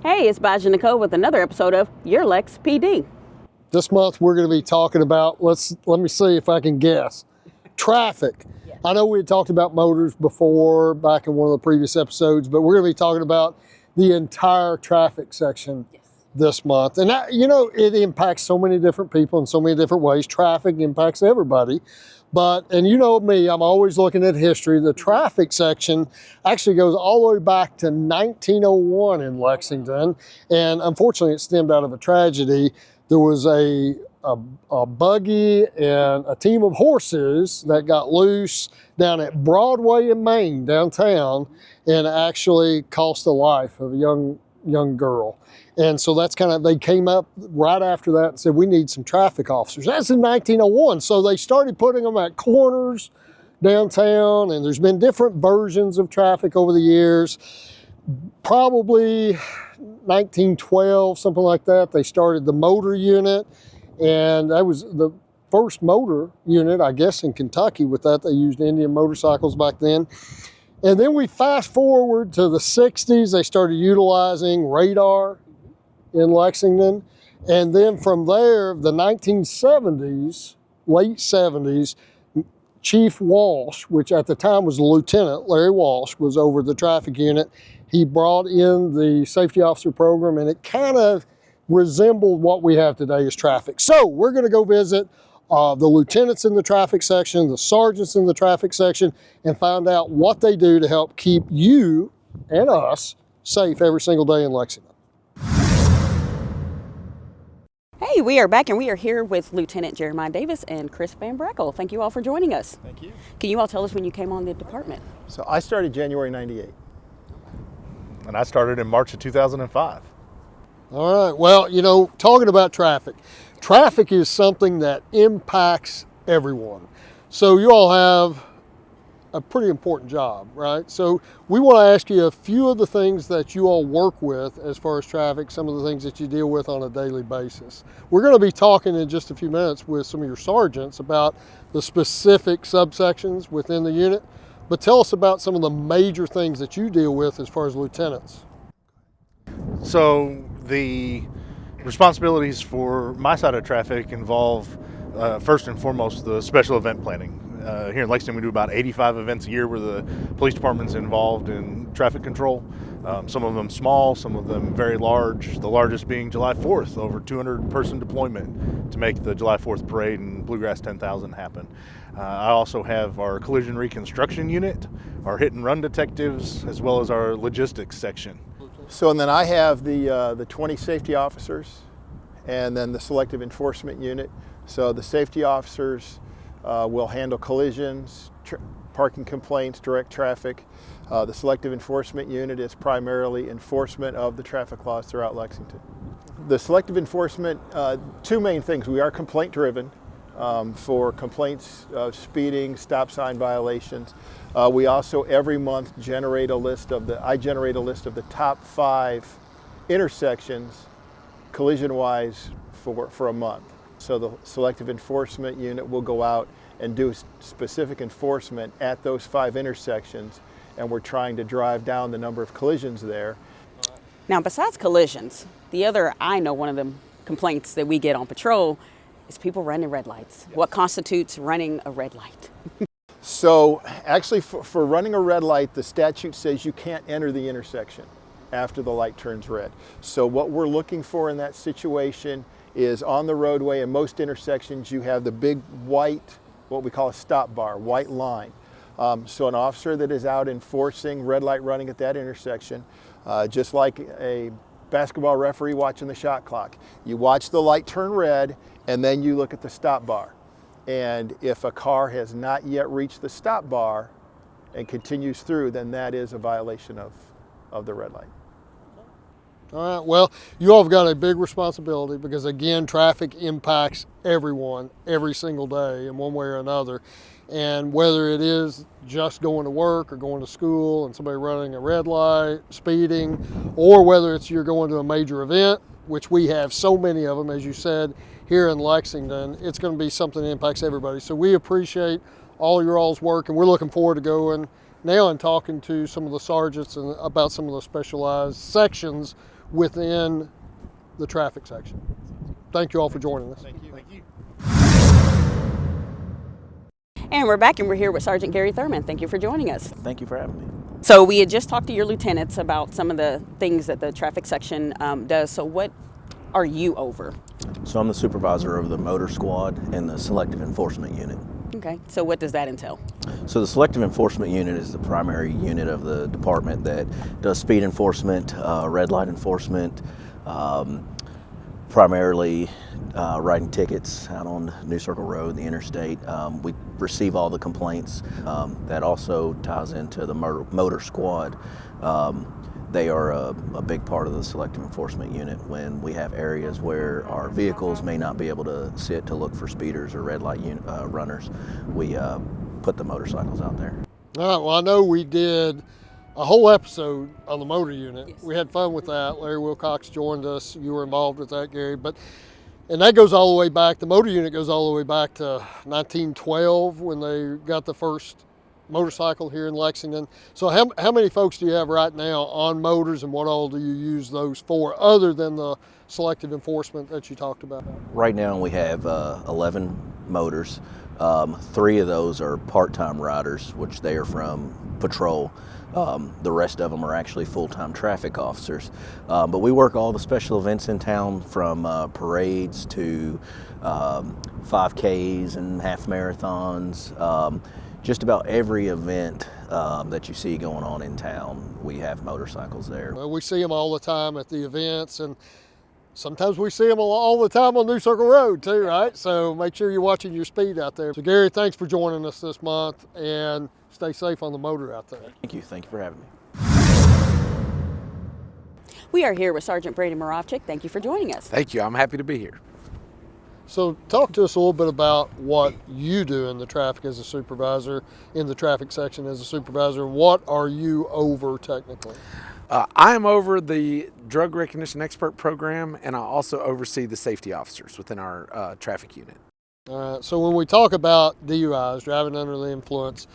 Hey, it's Baja Nicole with another episode of Your LexPD. This month we're going to be talking about, let me see if I can guess, traffic. Yes. I know we had talked about motors before back in one of the previous episodes, but we're going to be talking about the entire traffic section this month. And that, it impacts so many different people in so many different ways. Traffic impacts everybody. And you know me, I'm always looking at history. The traffic section actually goes all the way back to 1901 in Lexington. And unfortunately, it stemmed out of a tragedy. There was a buggy and a team of horses that got loose down at Broadway in Maine, downtown, and actually cost the life of a young girl. And so they came up right after that and said, we need some traffic officers. That's in 1901. So they started putting them at corners downtown, and there's been different versions of traffic over the years. Probably 1912, something like that, they started the motor unit, and that was the first motor unit, I guess, in Kentucky. With that, they used Indian motorcycles back then. And then we fast forward to the 60s, they started utilizing radar in Lexington. And then from there, the 1970s, late 70s, Chief Walsh, which at the time was Lieutenant Larry Walsh, was over the traffic unit. He brought in the safety officer program, and it kind of resembled what we have today as traffic. So we're going to go visit the lieutenants in the traffic section, the sergeants in the traffic section, and find out what they do to help keep you and us safe every single day in Lexington. Hey, we are back and we are here with Lieutenant Jeremiah Davis and Chris Van Brackle. Thank you all for joining us. Thank you. Can you all tell us when you came on the department? So I started January 98. And I started in March of 2005. All right, well, talking about traffic is something that impacts everyone. So you all have a pretty important job, right? So we want to ask you a few of the things that you all work with as far as traffic, some of the things that you deal with on a daily basis. We're going to be talking in just a few minutes with some of your sergeants about the specific subsections within the unit, but tell us about some of the major things that you deal with as far as lieutenants. So the responsibilities for my side of traffic involve, first and foremost, the special event planning. Here in Lexington, we do about 85 events a year where the police department's involved in traffic control. Some of them small, some of them very large, the largest being July 4th, over 200-person deployment to make the July 4th parade and Bluegrass 10,000 happen. I also have our collision reconstruction unit, our hit and run detectives, as well as our logistics section. So, and then I have the 20 safety officers and then the selective enforcement unit. So the safety officers will handle collisions, parking complaints, direct traffic. The selective enforcement unit is primarily enforcement of the traffic laws throughout Lexington. The selective enforcement, two main things. We are complaint driven for complaints of speeding, stop sign violations. We also every month I generate a list of the top 5 intersections collision-wise for a month. So the selective enforcement unit will go out and do specific enforcement at those 5 intersections, and we're trying to drive down the number of collisions there. Now, besides collisions, one of the complaints that we get on patrol is people running red lights. Yes. What constitutes running a red light? So actually for running a red light, the statute says you can't enter the intersection after the light turns red. So what we're looking for in that situation is on the roadway, in most intersections, you have the big white, what we call a stop bar, white line. So an officer that is out enforcing red light running at that intersection, just like a basketball referee watching the shot clock, you watch the light turn red and then you look at the stop bar. And if a car has not yet reached the stop bar and continues through, then that is a violation of the red light. All right, well, you all have got a big responsibility because, again, traffic impacts everyone every single day in one way or another. And whether it is just going to work or going to school and somebody running a red light, speeding, or whether it's you're going to a major event, which we have so many of them, as you said, here in Lexington, it's going to be something that impacts everybody. So we appreciate all your all's work, and we're looking forward to going now and talking to some of the sergeants and about some of the specialized sections within the traffic section. Thank you all for joining us. Thank you. Thank you. And we're back, and we're here with Sergeant Gary Thurman. Thank you for joining us. Thank you for having me. So we had just talked to your lieutenants about some of the things that the traffic section does. So what are you over? So I'm the supervisor of the motor squad and the selective enforcement unit. Okay, so what does that entail? So the selective enforcement unit is the primary unit of the department that does speed enforcement, red light enforcement, primarily writing tickets out on New Circle Road, the interstate. We receive all the complaints. That also ties into the motor squad. They are a big part of the selective enforcement unit when we have areas where our vehicles may not be able to sit to look for speeders or red light runners. We put the motorcycles out there. All right, well, I know we did a whole episode on the motor unit. Yes. We had fun with that. Larry Wilcox joined us. You were involved with that, Gary. And that goes all the way back, the motor unit goes all the way back to 1912 when they got the first motorcycle here in Lexington. So how many folks do you have right now on motors, and what all do you use those for other than the selective enforcement that you talked about? Right now we have 11 motors. 3 of those are part-time riders, which they are from patrol. The rest of them are actually full-time traffic officers. But we work all the special events in town, from parades to 5Ks and half marathons. Just about every event that you see going on in town, we have motorcycles there. Well, we see them all the time at the events, and sometimes we see them all the time on New Circle Road too, right? So make sure you're watching your speed out there. So Gary, thanks for joining us this month, and stay safe on the motor out there. Thank you. Thank you for having me. We are here with Sergeant Brady Moravchik. Thank you for joining us. Thank you. I'm happy to be here. So talk to us a little bit about what you do in the traffic as a supervisor, in the traffic section as a supervisor. What are you over technically? I am over the drug recognition expert program, and I also oversee the safety officers within our traffic unit. So when we talk about DUIs, driving under the influence,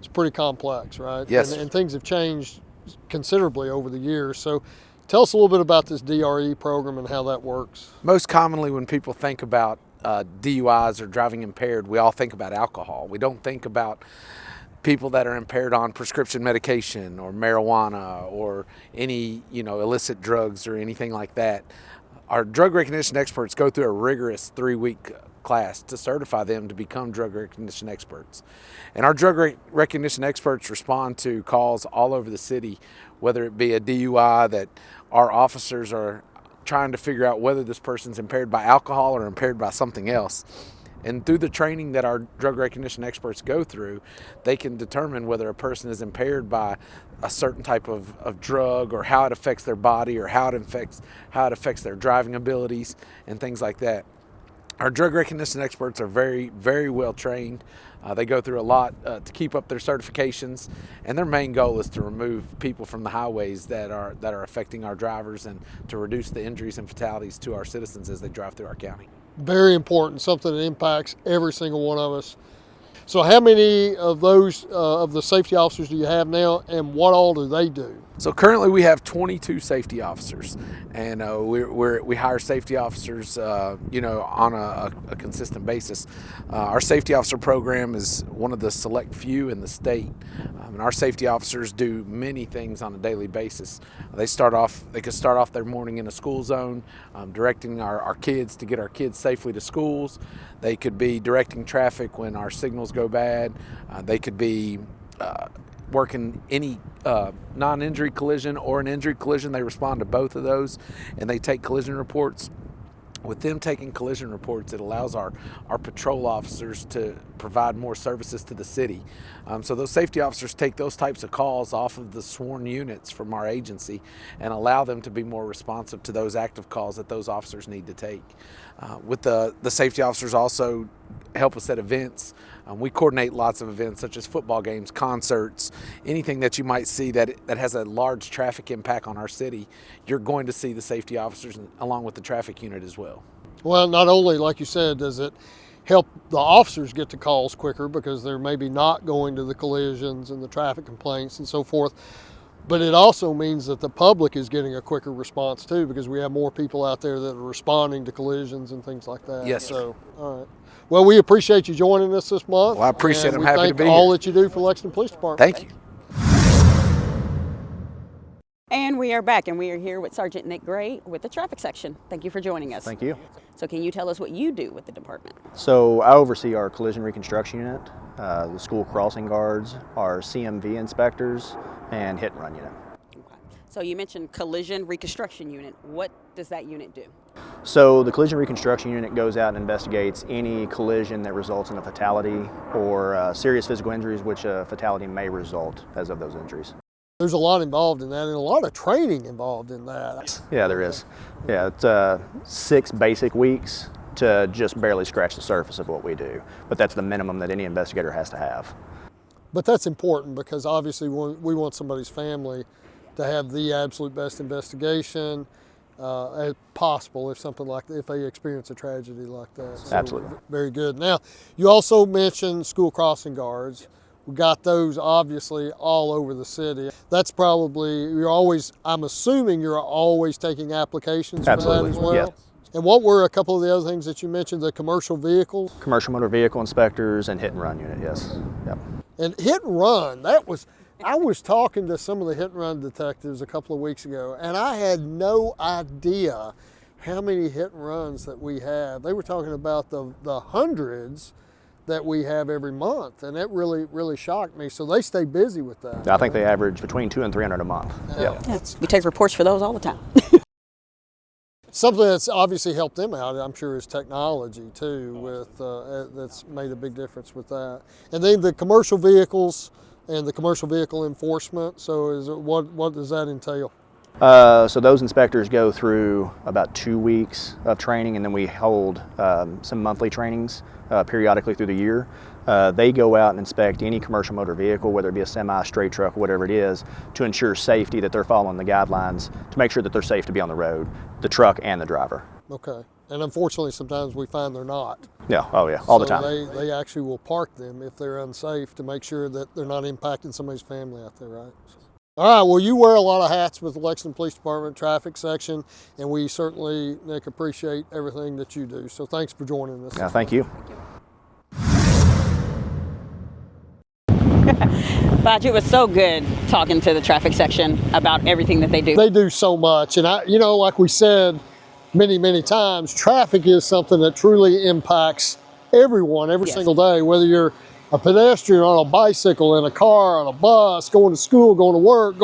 it's pretty complex, right? Yes. And things have changed considerably over the years. So tell us a little bit about this DRE program and how that works. Most commonly when people think about DUIs or driving impaired, we all think about alcohol. We don't think about people that are impaired on prescription medication or marijuana or any, illicit drugs or anything like that. Our drug recognition experts go through a rigorous 3-week class to certify them to become drug recognition experts. And our drug recognition experts respond to calls all over the city, whether it be a DUI that our officers are trying to figure out whether this person's impaired by alcohol or impaired by something else. And through the training that our drug recognition experts go through, they can determine whether a person is impaired by a certain type of drug, or how it affects their body, or how it affects their driving abilities and things like that. Our drug recognition experts are very, very well trained. They go through a lot to keep up their certifications, and their main goal is to remove people from the highways that are affecting our drivers, and to reduce the injuries and fatalities to our citizens as they drive through our county. Very important, something that impacts every single one of us. So how many of those of the safety officers do you have now, and what all do they do? So currently we have 22 safety officers, and we hire safety officers, on a consistent basis. Our safety officer program is one of the select few in the state, and our safety officers do many things on a daily basis. They could start off their morning in a school zone, directing our kids to get our kids safely to schools. They could be directing traffic when our signals go bad. They could be working any non-injury collision or an injury collision. They respond to both of those, and they take collision reports. With them taking collision reports, it allows our patrol officers to provide more services to the city. So those safety officers take those types of calls off of the sworn units from our agency and allow them to be more responsive to those active calls that those officers need to take. With the safety officers also help us at events. We coordinate lots of events such as football games, concerts, anything that you might see that has a large traffic impact on our city. You're going to see the safety officers along with the traffic unit as well. Well, not only, like you said, does it help the officers get the calls quicker because they're maybe not going to the collisions and the traffic complaints and so forth. But it also means that the public is getting a quicker response too, because we have more people out there that are responding to collisions and things like that. Yes, sir. So, all right. Well, we appreciate you joining us this month. Well, I appreciate it. I'm we happy to thank be all here. that you do for Lexington Police Department. Thank you. And we are back, and we are here with Sergeant Nick Gray with the traffic section. Thank you for joining us. Thank you. So can you tell us what you do with the department? So I oversee our collision reconstruction unit, the school crossing guards, our CMV inspectors, and hit and run unit. Okay. So you mentioned collision reconstruction unit. What does that unit do? So the collision reconstruction unit goes out and investigates any collision that results in a fatality or serious physical injuries, which a fatality may result as of those injuries. There's a lot involved in that and a lot of training involved in that. Yeah, there is. Yeah, it's 6 basic weeks to just barely scratch the surface of what we do. But that's the minimum that any investigator has to have. But that's important because obviously we want somebody's family to have the absolute best investigation as possible if they experience a tragedy like that. So, absolutely. Very good. Now, you also mentioned school crossing guards. We got those obviously all over the city. That's probably, I'm assuming you're always taking applications Absolutely. for that as well? Yes. And what were a couple of the other things that you mentioned, the commercial vehicles? Commercial motor vehicle inspectors and hit and run unit, yes. Yep. And hit and run, I was talking to some of the hit and run detectives a couple of weeks ago, and I had no idea how many hit and runs that we have. They were talking about the hundreds that we have every month, and that really shocked me. So they stay busy with that. I think they average between 200 and 300 a month. Yeah. Yes. We take reports for those all the time. Something that's obviously helped them out, I'm sure, is technology too. That's made a big difference with that. And then the commercial vehicles and the commercial vehicle enforcement. So what does that entail? So those inspectors go through about 2 weeks of training, and then we hold some monthly trainings periodically through the year. They go out and inspect any commercial motor vehicle, whether it be a semi, straight truck, whatever it is, to ensure safety, that they're following the guidelines, to make sure that they're safe to be on the road, the truck and the driver. Okay. And unfortunately, sometimes we find they're not. Yeah, oh yeah, all the time. They actually will park them if they're unsafe to make sure that they're not impacting somebody's family out there, right? All right, well, you wear a lot of hats with the Lexington Police Department traffic section, and we certainly, Nick, appreciate everything that you do. So thanks for joining us. Yeah, thank you. Baj, it was so good talking to the traffic section about everything that they do. They do so much, and like we said many times, traffic is something that truly impacts everyone every single day, whether you're a pedestrian on a bicycle, in a car, on a bus, going to school, going to work,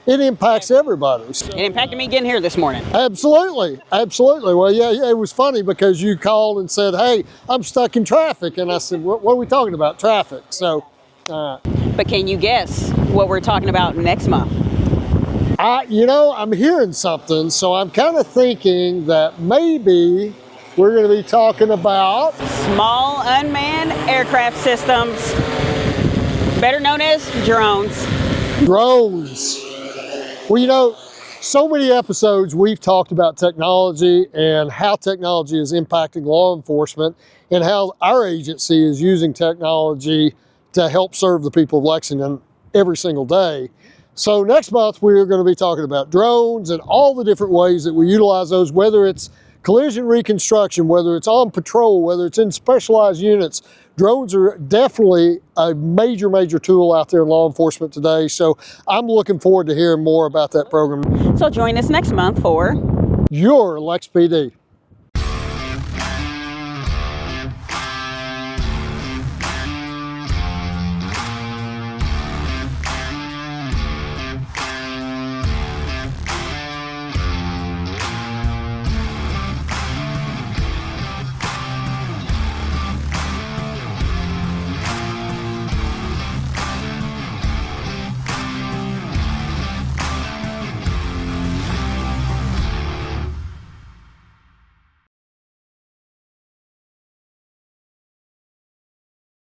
it impacts everybody. It impacted me getting here this morning. Absolutely. Well, yeah, it was funny because you called and said, hey, I'm stuck in traffic. And I said, what are we talking about? Traffic. So, But can you guess what we're talking about next month? I'm hearing something, so I'm kind of thinking that maybe we're going to be talking about small unmanned aircraft systems, better known as drones. Drones. Well, so many episodes we've talked about technology and how technology is impacting law enforcement and how our agency is using technology to help serve the people of Lexington every single day. So next month, we're going to be talking about drones and all the different ways that we utilize those, whether it's collision reconstruction, whether it's on patrol, whether it's in specialized units. Drones are definitely a major tool out there in law enforcement today. So I'm looking forward to hearing more about that program. So join us next month for Your LexPD.